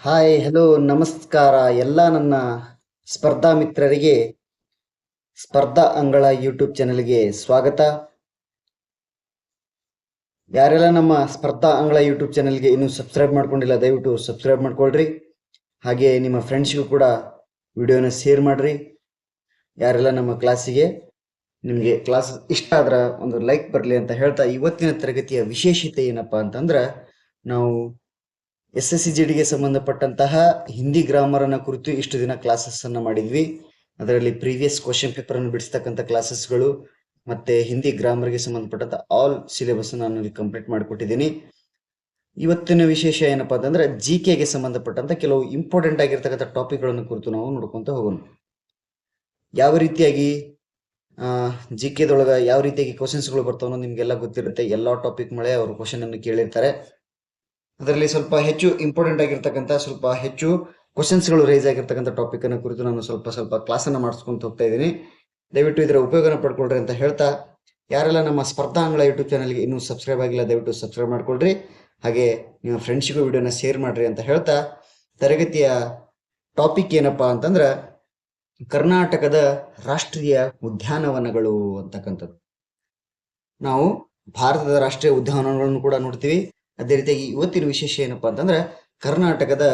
Hi hello ನಮಸ್ಕಾರ ಎಲ್ಲ ನನ್ನ ಸ್ಪರ್ಧಾ ಮಿತ್ರರಿಗೆ ಸ್ಪರ್ಧಾ ಅಂಗಳ ಯೂಟ್ಯೂಬ್ ಚಾನೆಲ್ಗೆ ಸ್ವಾಗತ. ಯಾರೆಲ್ಲ ನಮ್ಮ ಸ್ಪರ್ಧಾ ಅಂಗಳ ಯೂಟ್ಯೂಬ್ ಚಾನೆಲ್ಗೆ ಇನ್ನೂ ಸಬ್ಸ್ಕ್ರೈಬ್ ಮಾಡ್ಕೊಂಡಿಲ್ಲ ದಯವಿಟ್ಟು ಸಬ್ಸ್ಕ್ರೈಬ್ ಮಾಡ್ಕೊಳ್ರಿ. ಹಾಗೆ ನಿಮ್ಮ ಫ್ರೆಂಡ್ಸ್ಗೂ ಕೂಡ ವಿಡಿಯೋನ ಶೇರ್ ಮಾಡ್ರಿ. ಯಾರೆಲ್ಲ ನಮ್ಮ ಕ್ಲಾಸಿಗೆ ನಿಮಗೆ ಕ್ಲಾಸ್ ಇಷ್ಟ ಆದ್ರೆ ಒಂದು ಲೈಕ್ ಬರಲಿ ಅಂತ ಹೇಳ್ತಾ, ಇವತ್ತಿನ ತರಗತಿಯ ವಿಶೇಷತೆ ಏನಪ್ಪಾ ಅಂತಂದ್ರೆ, ನಾವು SSCGDಗೆ ಸಂಬಂಧಪಟ್ಟಂತಹ ಹಿಂದಿ ಗ್ರಾಮರ್ ಅನ್ನ ಕುರಿತು ಇಷ್ಟು ದಿನ ಕ್ಲಾಸಸ್ ಅನ್ನ ಮಾಡಿದ್ವಿ. ಅದರಲ್ಲಿ ಪ್ರೀವಿಯಸ್ ಕ್ವಶನ್ ಪೇಪರ್ ಅನ್ನು ಬಿಡಿಸ್ತಕ್ಕಂಥ ಕ್ಲಾಸಸ್ಗಳು ಮತ್ತೆ ಹಿಂದಿ ಗ್ರಾಮರ್ಗೆ ಸಂಬಂಧಪಟ್ಟಂತ ಆಲ್ ಸಿಲೆಬಸ್ ನಾನು ಕಂಪ್ಲೀಟ್ ಮಾಡಿಕೊಟ್ಟಿದ್ದೀನಿ. ಇವತ್ತಿನ ವಿಶೇಷ ಏನಪ್ಪಾ ಅಂತಂದ್ರೆ, GKಗೆ ಸಂಬಂಧಪಟ್ಟಂತ ಕೆಲವು ಇಂಪಾರ್ಟೆಂಟ್ ಆಗಿರ್ತಕ್ಕಂಥ ಟಾಪಿಕ್ಗಳನ್ನು ಕುರಿತು ನಾವು ನೋಡ್ಕೊಂತ ಹೋಗೋಣ. ಯಾವ ರೀತಿಯಾಗಿ GKದೊಳಗ ಯಾವ ರೀತಿಯಾಗಿ ಕ್ವಶನ್ಸ್ಗಳು ಬರ್ತಾವ ನಿಮ್ಗೆಲ್ಲ ಗೊತ್ತಿರುತ್ತೆ. ಎಲ್ಲಾ ಟಾಪಿಕ್ ಮಳೆ ಅವರು ಕ್ವಶನ್ ಅನ್ನು ಕೇಳಿರ್ತಾರೆ. ಅದರಲ್ಲಿ ಸ್ವಲ್ಪ ಹೆಚ್ಚು ಇಂಪಾರ್ಟೆಂಟ್ ಆಗಿರ್ತಕ್ಕಂಥ ಸ್ವಲ್ಪ ಹೆಚ್ಚು ಕ್ವಶನ್ಸ್ಗಳು ರೈಸ್ ಆಗಿರ್ತಕ್ಕಂಥ ಟಾಪಿಕ್ ಅನ್ನು ಕುರಿತು ನಾನು ಸ್ವಲ್ಪ ಕ್ಲಾಸ್ ಅನ್ನ ಮಾಡಿಸ್ಕೊಂತ ಹೋಗ್ತಾ ಇದ್ದೀನಿ. ದಯವಿಟ್ಟು ಇದರ ಉಪಯೋಗನ ಪಡ್ಕೊಳ್ರಿ ಅಂತ ಹೇಳ್ತಾ, ಯಾರೆಲ್ಲ ನಮ್ಮ ಸ್ಪರ್ಧಾ ಅಂಗಳ ಯೂಟ್ಯೂಬ್ ಚಾನಲ್ಗೆ ಇನ್ನೂ ಸಬ್ಸ್ಕ್ರೈಬ್ ಆಗಿಲ್ಲ ದಯವಿಟ್ಟು ಸಬ್ಸ್ಕ್ರೈಬ್ ಮಾಡ್ಕೊಳ್ರಿ. ಹಾಗೆ ನಿಮ್ಮ ಫ್ರೆಂಡ್ಸ್ಗೂ ವಿಡಿಯೋನ ಶೇರ್ ಮಾಡ್ರಿ ಅಂತ ಹೇಳ್ತಾ, ತರಗತಿಯ ಟಾಪಿಕ್ ಏನಪ್ಪಾ ಅಂತಂದ್ರೆ, ಕರ್ನಾಟಕದ ರಾಷ್ಟ್ರೀಯ ಉದ್ಯಾನವನಗಳು ಅಂತಕ್ಕಂಥದ್ದು. ನಾವು ಭಾರತದ ರಾಷ್ಟ್ರೀಯ ಉದ್ಯಾನವನಗಳನ್ನು ಕೂಡ ನೋಡ್ತೀವಿ. ಅದೇ ರೀತಿಯಾಗಿ ಇವತ್ತಿನ ವಿಶೇಷ ಏನಪ್ಪಾ ಅಂತಂದ್ರೆ, ಕರ್ನಾಟಕದ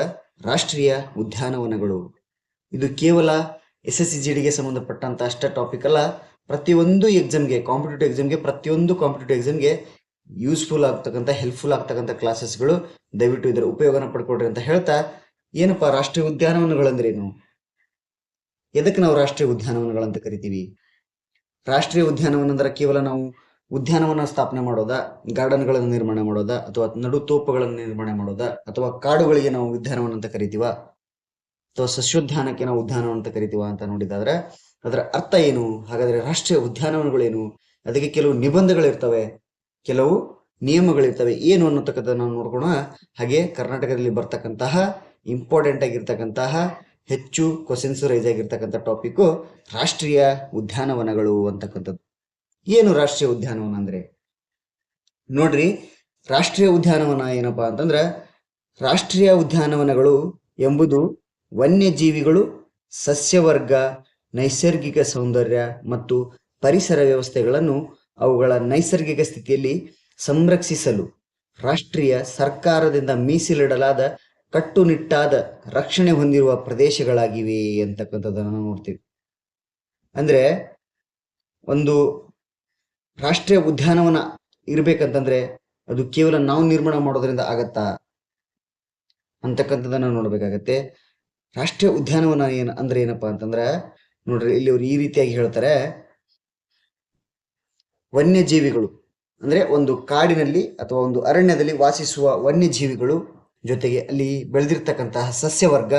ರಾಷ್ಟ್ರೀಯ ಉದ್ಯಾನವನಗಳು. ಇದು ಕೇವಲ SSCGDಗೆ ಸಂಬಂಧಪಟ್ಟಂತ ಅಷ್ಟೇ ಟಾಪಿಕ್ ಅಲ್ಲ, ಪ್ರತಿಯೊಂದು ಎಕ್ಸಾಮ್ಗೆ, ಪ್ರತಿಯೊಂದು ಕಾಂಪಿಟೇಟಿವ್ ಎಕ್ಸಾಮ್ಗೆ ಯೂಸ್ಫುಲ್ ಆಗ್ತಕ್ಕಂಥ ಹೆಲ್ಪ್ಫುಲ್ ಆಗ್ತಕ್ಕಂಥ ಕ್ಲಾಸಸ್ಗಳು. ದಯವಿಟ್ಟು ಇದರ ಉಪಯೋಗನ ಪಡ್ಕೊಳ್ರಿ ಅಂತ ಹೇಳ್ತಾ, ಏನಪ್ಪಾ ರಾಷ್ಟ್ರೀಯ ಉದ್ಯಾನವನಗಳಂದ್ರೇನು, ಎದಕ್ಕೆ ನಾವು ರಾಷ್ಟ್ರೀಯ ಉದ್ಯಾನವನಗಳಂತ ಕರಿತೀವಿ? ರಾಷ್ಟ್ರೀಯ ಉದ್ಯಾನವನ ಅಂದ್ರೆ ಕೇವಲ ನಾವು ಉದ್ಯಾನವನ ಸ್ಥಾಪನೆ ಮಾಡೋದಾ, ಗಾರ್ಡನ್ಗಳನ್ನು ನಿರ್ಮಾಣ ಮಾಡೋದಾ, ಅಥವಾ ನಡು ತೋಪುಗಳನ್ನು ನಿರ್ಮಾಣ ಮಾಡೋದಾ, ಅಥವಾ ಕಾಡುಗಳಿಗೆ ನಾವು ಉದ್ಯಾನವನ ಅಂತ ಕರಿತೀವ, ಅಥವಾ ಸಸ್ಯೋದ್ಯಾನಕ್ಕೆ ನಾವು ಉದ್ಯಾನವನ ಅಂತ ಕರಿತೀವ ಅಂತ ನೋಡಿದಾದ್ರೆ ಅದರ ಅರ್ಥ ಏನು? ಹಾಗಾದ್ರೆ ರಾಷ್ಟ್ರೀಯ ಉದ್ಯಾನವನಗಳೇನು? ಅದಕ್ಕೆ ಕೆಲವು ನಿಬಂಧಗಳಿರ್ತವೆ, ಕೆಲವು ನಿಯಮಗಳಿರ್ತವೆ, ಏನು ಅನ್ನತಕ್ಕಂಥ ನಾವು ನೋಡ್ಕೋಣ. ಹಾಗೆ ಕರ್ನಾಟಕದಲ್ಲಿ ಬರ್ತಕ್ಕಂತಹ ಇಂಪಾರ್ಟೆಂಟ್ ಆಗಿರ್ತಕ್ಕಂತಹ ಹೆಚ್ಚು ಕ್ವಶನ್ಸ್ ರೈಸ್ ಆಗಿರ್ತಕ್ಕಂಥ ಟಾಪಿಕ್ ರಾಷ್ಟ್ರೀಯ ಉದ್ಯಾನವನಗಳು ಅಂತಕ್ಕಂಥದ್ದು. ಏನು ರಾಷ್ಟ್ರೀಯ ಉದ್ಯಾನವನ ಅಂದ್ರೆ? ನೋಡ್ರಿ, ರಾಷ್ಟ್ರೀಯ ಉದ್ಯಾನವನ ಏನಪ್ಪಾ ಅಂತಂದ್ರೆ, ರಾಷ್ಟ್ರೀಯ ಉದ್ಯಾನವನಗಳು ಎಂಬುದು ವನ್ಯಜೀವಿಗಳು, ಸಸ್ಯವರ್ಗ, ನೈಸರ್ಗಿಕ ಸೌಂದರ್ಯ ಮತ್ತು ಪರಿಸರ ವ್ಯವಸ್ಥೆಗಳನ್ನು ಅವುಗಳ ನೈಸರ್ಗಿಕ ಸ್ಥಿತಿಯಲ್ಲಿ ಸಂರಕ್ಷಿಸಲು ರಾಷ್ಟ್ರೀಯ ಸರ್ಕಾರದಿಂದ ಮೀಸಲಿಡಲಾದ ಕಟ್ಟುನಿಟ್ಟಾದ ರಕ್ಷಣೆ ಹೊಂದಿರುವ ಪ್ರದೇಶಗಳಾಗಿವೆ ಅಂತಕ್ಕಂಥದ್ದನ್ನು ನೋಡ್ತೀವಿ. ಅಂದ್ರೆ ಒಂದು ರಾಷ್ಟ್ರೀಯ ಉದ್ಯಾನವನ ಇರ್ಬೇಕಂತಂದ್ರೆ ಅದು ಕೇವಲ ನಾವು ನಿರ್ಮಾಣ ಮಾಡೋದ್ರಿಂದ ಆಗತ್ತಾ ಅಂತಕ್ಕಂಥದ್ದನ್ನ ನೋಡ್ಬೇಕಾಗತ್ತೆ. ರಾಷ್ಟ್ರೀಯ ಉದ್ಯಾನವನ ಅಂದ್ರೆ ಏನಪ್ಪಾ ಅಂತಂದ್ರೆ, ನೋಡ್ರಿ ಇಲ್ಲಿ ಅವ್ರು ಈ ರೀತಿಯಾಗಿ ಹೇಳ್ತಾರೆ, ವನ್ಯಜೀವಿಗಳು ಅಂದ್ರೆ ಒಂದು ಕಾಡಿನಲ್ಲಿ ಅಥವಾ ಒಂದು ಅರಣ್ಯದಲ್ಲಿ ವಾಸಿಸುವ ವನ್ಯಜೀವಿಗಳು, ಜೊತೆಗೆ ಅಲ್ಲಿ ಬೆಳೆದಿರ್ತಕ್ಕಂತಹ ಸಸ್ಯವರ್ಗ,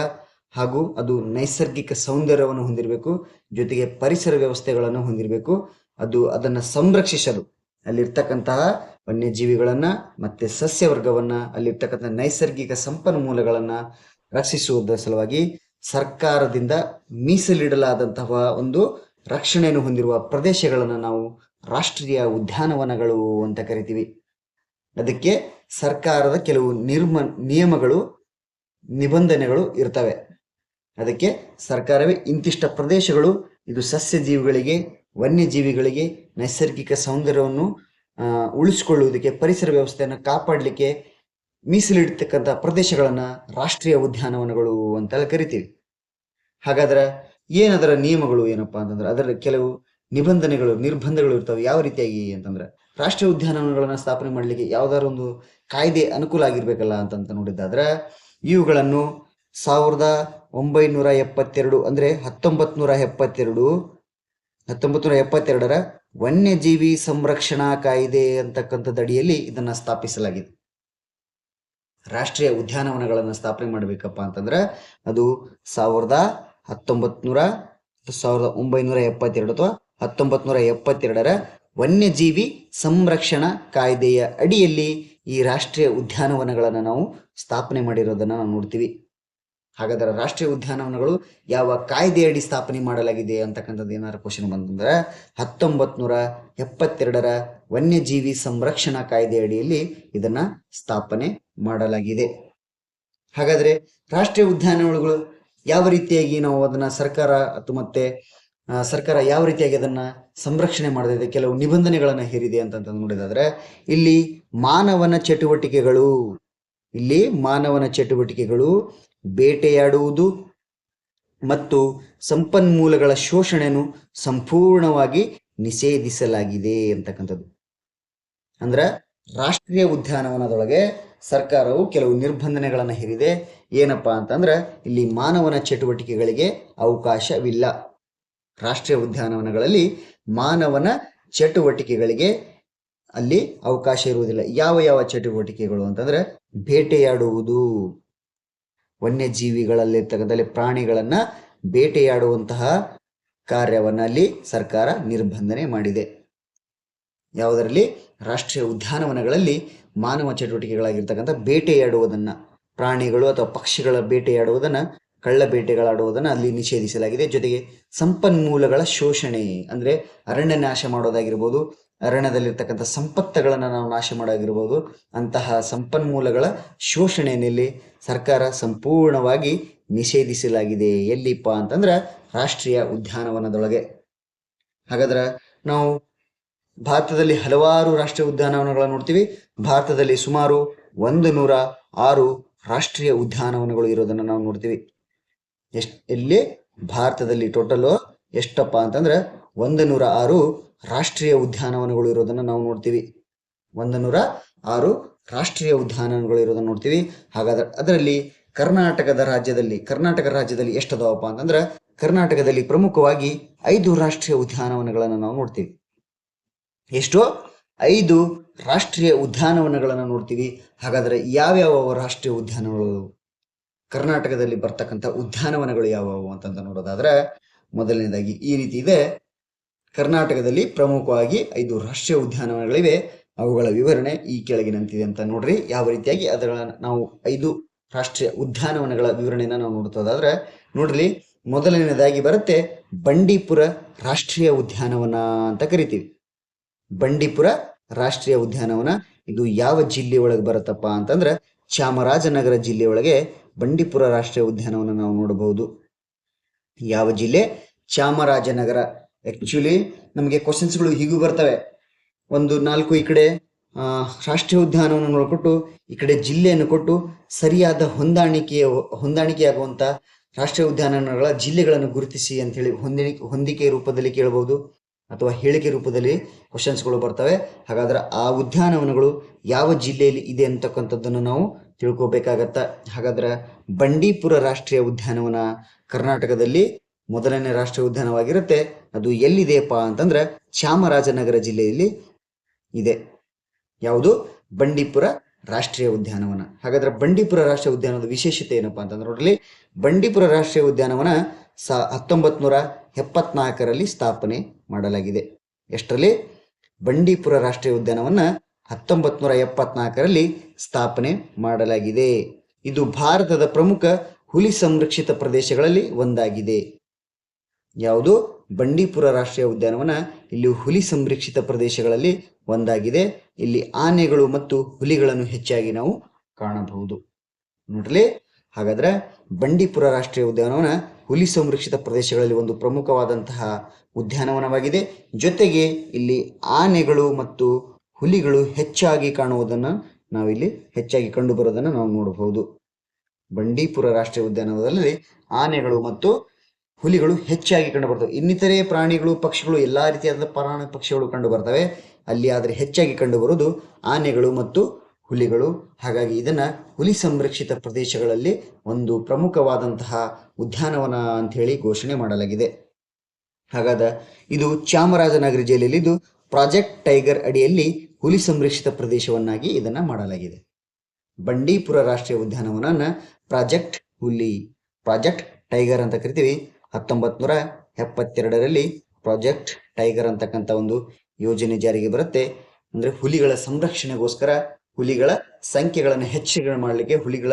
ಹಾಗೂ ಅದು ನೈಸರ್ಗಿಕ ಸೌಂದರ್ಯವನ್ನು ಹೊಂದಿರಬೇಕು, ಜೊತೆಗೆ ಪರಿಸರ ವ್ಯವಸ್ಥೆಗಳನ್ನು ಹೊಂದಿರಬೇಕು. ಅದನ್ನ ಸಂರಕ್ಷಿಸಲು ಅಲ್ಲಿರ್ತಕ್ಕಂತಹ ವನ್ಯಜೀವಿಗಳನ್ನ ಮತ್ತೆ ಸಸ್ಯವರ್ಗವನ್ನ, ಅಲ್ಲಿರ್ತಕ್ಕಂಥ ನೈಸರ್ಗಿಕ ಸಂಪನ್ಮೂಲಗಳನ್ನ ರಕ್ಷಿಸುವುದರ ಸಲುವಾಗಿ ಸರ್ಕಾರದಿಂದ ಮೀಸಲಿಡಲಾದಂತಹ ಒಂದು ರಕ್ಷಣೆಯನ್ನು ಹೊಂದಿರುವ ಪ್ರದೇಶಗಳನ್ನ ನಾವು ರಾಷ್ಟ್ರೀಯ ಉದ್ಯಾನವನಗಳು ಅಂತ ಕರಿತೀವಿ. ಅದಕ್ಕೆ ಸರ್ಕಾರದ ಕೆಲವು ನಿಯಮಗಳು, ನಿಬಂಧನೆಗಳು ಇರ್ತವೆ. ಅದಕ್ಕೆ ಸರ್ಕಾರವೇ ಇಂತಿಷ್ಟ ಪ್ರದೇಶಗಳು, ಇದು ಸಸ್ಯ ಜೀವಿಗಳಿಗೆ, ವನ್ಯಜೀವಿಗಳಿಗೆ ನೈಸರ್ಗಿಕ ಸೌಂದರ್ಯವನ್ನು ಉಳಿಸಿಕೊಳ್ಳುವುದಕ್ಕೆ, ಪರಿಸರ ವ್ಯವಸ್ಥೆಯನ್ನು ಕಾಪಾಡಲಿಕ್ಕೆ ಮೀಸಲಿಡ್ತಕ್ಕಂಥ ಪ್ರದೇಶಗಳನ್ನ ರಾಷ್ಟ್ರೀಯ ಉದ್ಯಾನವನಗಳು ಅಂತ ಕರಿತೀವಿ. ಹಾಗಾದ್ರೆ ಏನದರ ನಿಯಮಗಳು ಏನಪ್ಪಾ ಅಂತಂದ್ರೆ, ಅದರ ಕೆಲವು ನಿರ್ಬಂಧಗಳು ಇರ್ತವೆ. ಯಾವ ರೀತಿಯಾಗಿ ಅಂತಂದ್ರೆ, ರಾಷ್ಟ್ರೀಯ ಉದ್ಯಾನವನಗಳನ್ನ ಸ್ಥಾಪನೆ ಮಾಡ್ಲಿಕ್ಕೆ ಯಾವ್ದಾದ್ರು ಒಂದು ಕಾಯ್ದೆ ಅನುಕೂಲ ಆಗಿರ್ಬೇಕಲ್ಲ ಅಂತ ನೋಡಿದ್ದಾದ್ರೆ, ಇವುಗಳನ್ನು 1972 ಅಂದ್ರೆ 1972ರ ವನ್ಯಜೀವಿ ಸಂರಕ್ಷಣಾ ಕಾಯ್ದೆ ಅಂತಕ್ಕಂಥದ್ದು ಅಡಿಯಲ್ಲಿ ಇದನ್ನ ಸ್ಥಾಪಿಸಲಾಗಿದೆ. ರಾಷ್ಟ್ರೀಯ ಉದ್ಯಾನವನಗಳನ್ನ ಸ್ಥಾಪನೆ ಮಾಡ್ಬೇಕಪ್ಪ ಅಂತಂದ್ರೆ ಅದು 1972 ಅಥವಾ 1972ರ ವನ್ಯಜೀವಿ ಸಂರಕ್ಷಣಾ ಕಾಯ್ದೆಯ ಅಡಿಯಲ್ಲಿ ಈ ರಾಷ್ಟ್ರೀಯ ಉದ್ಯಾನವನಗಳನ್ನ ನಾವು ಸ್ಥಾಪನೆ ಮಾಡಿರೋದನ್ನ ನಾವು ನೋಡ್ತೀವಿ. ಹಾಗಾದ್ರೆ ರಾಷ್ಟ್ರೀಯ ಉದ್ಯಾನವನಗಳು ಯಾವ ಕಾಯ್ದೆಯಡಿ ಸ್ಥಾಪನೆ ಮಾಡಲಾಗಿದೆ ಅಂತಕ್ಕಂಥದ್ದು ಏನಾದ್ರು ಕ್ವಶನ್ ಬಂತಂದ್ರೆ, 1972ರ ವನ್ಯಜೀವಿ ಸಂರಕ್ಷಣಾ ಕಾಯ್ದೆ ಅಡಿಯಲ್ಲಿ ಇದನ್ನ ಸ್ಥಾಪನೆ ಮಾಡಲಾಗಿದೆ. ಹಾಗಾದ್ರೆ ರಾಷ್ಟ್ರೀಯ ಉದ್ಯಾನವನಗಳು ಯಾವ ರೀತಿಯಾಗಿ ನಾವು ಅದನ್ನ ಸರ್ಕಾರ ಅಥವಾ ಮತ್ತೆ ಸರ್ಕಾರ ಯಾವ ರೀತಿಯಾಗಿ ಅದನ್ನ ಸಂರಕ್ಷಣೆ ಮಾಡದಿದೆ, ಕೆಲವು ನಿಬಂಧನೆಗಳನ್ನ ಹೇರಿದೆ ಅಂತ ನೋಡಿದಾದ್ರೆ ಇಲ್ಲಿ ಮಾನವನ ಚಟುವಟಿಕೆಗಳು ಇಲ್ಲಿ ಮಾನವನ ಚಟುವಟಿಕೆಗಳು, ಬೇಟೆಯಾಡುವುದು ಮತ್ತು ಸಂಪನ್ಮೂಲಗಳ ಶೋಷಣೆಯನ್ನು ಸಂಪೂರ್ಣವಾಗಿ ನಿಷೇಧಿಸಲಾಗಿದೆ ಅಂತಕ್ಕಂಥದ್ದು. ಅಂದ್ರ ರಾಷ್ಟ್ರೀಯ ಉದ್ಯಾನವನದೊಳಗೆ ಸರ್ಕಾರವು ಕೆಲವು ನಿರ್ಬಂಧನೆಗಳನ್ನು ಹೇರಿದೆ. ಏನಪ್ಪಾ ಅಂತಂದ್ರೆ ಇಲ್ಲಿ ಮಾನವನ ಚಟುವಟಿಕೆಗಳಿಗೆ ಅವಕಾಶವಿಲ್ಲ. ರಾಷ್ಟ್ರೀಯ ಉದ್ಯಾನವನಗಳಲ್ಲಿ ಮಾನವನ ಚಟುವಟಿಕೆಗಳಿಗೆ ಅಲ್ಲಿ ಅವಕಾಶ ಇರುವುದಿಲ್ಲ. ಯಾವ ಯಾವ ಚಟುವಟಿಕೆಗಳು ಅಂತಂದ್ರೆ ಬೇಟೆಯಾಡುವುದು, ವನ್ಯಜೀವಿಗಳಲ್ಲಿರ್ತಕ್ಕಂಥ ಪ್ರಾಣಿಗಳನ್ನ ಬೇಟೆಯಾಡುವಂತಹ ಕಾರ್ಯವನ್ನ ಅಲ್ಲಿ ಸರ್ಕಾರ ನಿರ್ಬಂಧನೆ ಮಾಡಿದೆ. ಯಾವುದರಲ್ಲಿ? ರಾಷ್ಟ್ರೀಯ ಉದ್ಯಾನವನಗಳಲ್ಲಿ ಮಾನವ ಚಟುವಟಿಕೆಗಳಾಗಿರ್ತಕ್ಕಂಥ ಬೇಟೆಯಾಡುವುದನ್ನ, ಪ್ರಾಣಿಗಳು ಅಥವಾ ಪಕ್ಷಿಗಳ ಬೇಟೆಯಾಡುವುದನ್ನ, ಕಳ್ಳ ಬೇಟೆಗಳಾಡುವುದನ್ನ ಅಲ್ಲಿ ನಿಷೇಧಿಸಲಾಗಿದೆ. ಜೊತೆಗೆ ಸಂಪನ್ಮೂಲಗಳ ಶೋಷಣೆ ಅಂದ್ರೆ ಅರಣ್ಯ ನಾಶ ಮಾಡೋದಾಗಿರ್ಬೋದು, ಅರಣ್ಯದಲ್ಲಿರ್ತಕ್ಕಂಥ ಸಂಪತ್ತುಗಳನ್ನು ನಾವು ನಾಶ ಮಾಡೋದಾಗಿರ್ಬೋದು, ಅಂತಹ ಸಂಪನ್ಮೂಲಗಳ ಶೋಷಣೆಯಲ್ಲಿ ಸರ್ಕಾರ ಸಂಪೂರ್ಣವಾಗಿ ನಿಷೇಧಿಸಲಾಗಿದೆ. ಎಲ್ಲಿಪ್ಪ ಅಂತಂದ್ರೆ ರಾಷ್ಟ್ರೀಯ ಉದ್ಯಾನವನದೊಳಗೆ. ಹಾಗಾದ್ರೆ ನಾವು ಭಾರತದಲ್ಲಿ ಹಲವಾರು ರಾಷ್ಟ್ರೀಯ ಉದ್ಯಾನವನಗಳನ್ನು ನೋಡ್ತೀವಿ. ಭಾರತದಲ್ಲಿ ಸುಮಾರು 106 ರಾಷ್ಟ್ರೀಯ ಉದ್ಯಾನವನಗಳು ಇರೋದನ್ನ ನಾವು ನೋಡ್ತೀವಿ. ಎಲ್ಲಿ ಭಾರತದಲ್ಲಿ ಟೋಟಲ್ ಎಷ್ಟಪ್ಪ ಅಂತಂದ್ರೆ 106 ರಾಷ್ಟ್ರೀಯ ಉದ್ಯಾನವನಗಳು ಇರೋದನ್ನ ನಾವು ನೋಡ್ತೀವಿ. 106 ರಾಷ್ಟ್ರೀಯ ಉದ್ಯಾನವನಗಳು ಇರೋದನ್ನ ನೋಡ್ತೀವಿ. ಹಾಗಾದ್ರೆ ಅದರಲ್ಲಿ ಕರ್ನಾಟಕ ರಾಜ್ಯದಲ್ಲಿ ಎಷ್ಟದವಪ್ಪ ಅಂತಂದ್ರೆ ಕರ್ನಾಟಕದಲ್ಲಿ ಪ್ರಮುಖವಾಗಿ 5 ರಾಷ್ಟ್ರೀಯ ಉದ್ಯಾನವನಗಳನ್ನು ನಾವು ನೋಡ್ತೀವಿ. ಎಷ್ಟು? 5 ರಾಷ್ಟ್ರೀಯ ಉದ್ಯಾನವನಗಳನ್ನು ನೋಡ್ತೀವಿ. ಹಾಗಾದ್ರೆ ಯಾವ್ಯಾವ ರಾಷ್ಟ್ರೀಯ ಉದ್ಯಾನವನಗಳು, ಕರ್ನಾಟಕದಲ್ಲಿ ಬರ್ತಕ್ಕಂಥ ಉದ್ಯಾನವನಗಳು ಯಾವುವು ಅಂತಂತ ನೋಡೋದಾದ್ರೆ ಮೊದಲನೇದಾಗಿ ಈ ರೀತಿ ಇದೆ. ಕರ್ನಾಟಕದಲ್ಲಿ ಪ್ರಮುಖವಾಗಿ 5 ರಾಷ್ಟ್ರೀಯ ಉದ್ಯಾನವನಗಳಿವೆ. ಅವುಗಳ ವಿವರಣೆ ಈ ಕೆಳಗಿನಂತಿದೆ ಅಂತ ನೋಡ್ರಿ. ಯಾವ ರೀತಿಯಾಗಿ ಅದರ ನಾವು 5 ರಾಷ್ಟ್ರೀಯ ಉದ್ಯಾನವನಗಳ ವಿವರಣೆಯನ್ನ ನಾವು ನೋಡ್ತೋದಾದ್ರೆ ನೋಡ್ರಿ, ಮೊದಲನೇದಾಗಿ ಬರುತ್ತೆ ಬಂಡೀಪುರ ರಾಷ್ಟ್ರೀಯ ಉದ್ಯಾನವನ ಅಂತ ಕರಿತೀವಿ. ಬಂಡೀಪುರ ರಾಷ್ಟ್ರೀಯ ಉದ್ಯಾನವನ ಇದು ಯಾವ ಜಿಲ್ಲೆ ಒಳಗೆ ಬರುತ್ತಪ್ಪ ಅಂತಂದ್ರೆ ಚಾಮರಾಜನಗರ ಜಿಲ್ಲೆಯೊಳಗೆ ಬಂಡೀಪುರ ರಾಷ್ಟ್ರೀಯ ಉದ್ಯಾನವನ ನಾವು ನೋಡಬಹುದು. ಯಾವ ಜಿಲ್ಲೆ? ಚಾಮರಾಜನಗರ. ಆಕ್ಚುಲಿ ನಮಗೆ ಕ್ವಶನ್ಸ್ಗಳು ಹೀಗೂ ಬರ್ತವೆ. 1-4 ಈ ಕಡೆ ರಾಷ್ಟ್ರೀಯ ಉದ್ಯಾನವನ ನೋಡ್ಕೊಟ್ಟು ಈ ಕಡೆ ಜಿಲ್ಲೆಯನ್ನು ಕೊಟ್ಟು ಸರಿಯಾದ ಹೊಂದಾಣಿಕೆಯಾಗುವಂತ ರಾಷ್ಟ್ರೀಯ ಉದ್ಯಾನವನಗಳ ಜಿಲ್ಲೆಗಳನ್ನು ಗುರುತಿಸಿ ಅಂತ ಹೇಳಿ ಹೊಂದಿಕೆ ರೂಪದಲ್ಲಿ ಕೇಳಬಹುದು ಅಥವಾ ಹೇಳಿಕೆ ರೂಪದಲ್ಲಿ ಕ್ವಶನ್ಸ್ಗಳು ಬರ್ತವೆ. ಹಾಗಾದ್ರೆ ಆ ಉದ್ಯಾನವನಗಳು ಯಾವ ಜಿಲ್ಲೆಯಲ್ಲಿ ಇದೆ ಅಂತಕ್ಕಂಥದ್ದನ್ನು ನಾವು ತಿಳ್ಕೊಬೇಕಾಗತ್ತ. ಹಾಗಾದ್ರೆ ಬಂಡೀಪುರ ರಾಷ್ಟ್ರೀಯ ಉದ್ಯಾನವನ ಕರ್ನಾಟಕದಲ್ಲಿ ಮೊದಲನೇ ರಾಷ್ಟ್ರೀಯ ಉದ್ಯಾನವಾಗಿರುತ್ತೆ. ಅದು ಎಲ್ಲಿದೆಯಪ್ಪ ಅಂತಂದ್ರೆ ಚಾಮರಾಜನಗರ ಜಿಲ್ಲೆಯಲ್ಲಿ ಇದೆ. ಯಾವುದು? ಬಂಡೀಪುರ ರಾಷ್ಟ್ರೀಯ ಉದ್ಯಾನವನ. ಹಾಗಾದ್ರೆ ಬಂಡೀಪುರ ರಾಷ್ಟ್ರೀಯ ಉದ್ಯಾನವನದ ವಿಶೇಷತೆ ಏನಪ್ಪಾ ಅಂತಂದ್ರೆ ನೋಡ್ರಿ, ಬಂಡೀಪುರ ರಾಷ್ಟ್ರೀಯ ಉದ್ಯಾನವನ 1974ರಲ್ಲಿ ಸ್ಥಾಪನೆ ಮಾಡಲಾಗಿದೆ. ಎಷ್ಟರಲ್ಲಿ? ಬಂಡೀಪುರ ರಾಷ್ಟ್ರೀಯ ಉದ್ಯಾನವನ 1974ರಲ್ಲಿ ಸ್ಥಾಪನೆ ಮಾಡಲಾಗಿದೆ. ಇದು ಭಾರತದ ಪ್ರಮುಖ ಹುಲಿ ಸಂರಕ್ಷಿತ ಪ್ರದೇಶಗಳಲ್ಲಿ ಒಂದಾಗಿದೆ. ಯಾವುದು? ಬಂಡೀಪುರ ರಾಷ್ಟ್ರೀಯ ಉದ್ಯಾನವನ ಇಲ್ಲಿ ಹುಲಿ ಸಂರಕ್ಷಿತ ಪ್ರದೇಶಗಳಲ್ಲಿ ಒಂದಾಗಿದೆ. ಇಲ್ಲಿ ಆನೆಗಳು ಮತ್ತು ಹುಲಿಗಳನ್ನು ಹೆಚ್ಚಾಗಿ ನಾವು ಕಾಣಬಹುದು. ನೋಡ್ಲಿ, ಹಾಗಾದ್ರೆ ಬಂಡೀಪುರ ರಾಷ್ಟ್ರೀಯ ಉದ್ಯಾನವನ ಹುಲಿ ಸಂರಕ್ಷಿತ ಪ್ರದೇಶಗಳಲ್ಲಿ ಒಂದು ಪ್ರಮುಖವಾದಂತಹ ಉದ್ಯಾನವನವಾಗಿದೆ. ಜೊತೆಗೆ ಇಲ್ಲಿ ಆನೆಗಳು ಮತ್ತು ಹುಲಿಗಳು ಹೆಚ್ಚಾಗಿ ಕಾಣುವುದನ್ನು ನಾವಿಲ್ಲಿ ಹೆಚ್ಚಾಗಿ ಕಂಡು ಬರೋದನ್ನು ನಾವು ನೋಡಬಹುದು. ಬಂಡೀಪುರ ರಾಷ್ಟ್ರೀಯ ಉದ್ಯಾನವನದಲ್ಲಿ ಆನೆಗಳು ಮತ್ತು ಹುಲಿಗಳು ಹೆಚ್ಚಾಗಿ ಕಂಡು ಬರ್ತವೆ. ಇನ್ನಿತರೆ ಪ್ರಾಣಿಗಳು, ಪಕ್ಷಿಗಳು, ಎಲ್ಲಾ ರೀತಿಯಾದ ಪ್ರಾಣಿ ಪಕ್ಷಿಗಳು ಕಂಡು ಬರ್ತವೆ ಅಲ್ಲಿ. ಆದರೆ ಹೆಚ್ಚಾಗಿ ಕಂಡು ಬರುವುದು ಆನೆಗಳು ಮತ್ತು ಹುಲಿಗಳು. ಹಾಗಾಗಿ ಇದನ್ನ ಹುಲಿ ಸಂರಕ್ಷಿತ ಪ್ರದೇಶಗಳಲ್ಲಿ ಒಂದು ಪ್ರಮುಖವಾದಂತಹ ಉದ್ಯಾನವನ ಅಂತ ಹೇಳಿ ಘೋಷಣೆ ಮಾಡಲಾಗಿದೆ. ಹಾಗಾದ್ರೆ ಇದು ಚಾಮರಾಜನಗರ ಜಿಲ್ಲೆಯಲ್ಲಿದ್ದು ಪ್ರಾಜೆಕ್ಟ್ ಟೈಗರ್ ಅಡಿಯಲ್ಲಿ ಹುಲಿ ಸಂರಕ್ಷಿತ ಪ್ರದೇಶವನ್ನಾಗಿ ಇದನ್ನ ಮಾಡಲಾಗಿದೆ. ಬಂಡೀಪುರ ರಾಷ್ಟ್ರೀಯ ಉದ್ಯಾನವನನ ಪ್ರಾಜೆಕ್ಟ್ ಟೈಗರ್ ಅಂತ ಕರಿತೀವಿ. 1972ರಲ್ಲಿ ಪ್ರಾಜೆಕ್ಟ್ ಟೈಗರ್ ಅಂತಕ್ಕಂಥ ಒಂದು ಯೋಜನೆ ಜಾರಿಗೆ ಬರುತ್ತೆ. ಅಂದ್ರೆ ಹುಲಿಗಳ ಸಂರಕ್ಷಣೆಗೋಸ್ಕರ, ಹುಲಿಗಳ ಸಂಖ್ಯೆಗಳನ್ನು ಹೆಚ್ಚಿಗೆ ಮಾಡಲಿಕ್ಕೆ, ಹುಲಿಗಳ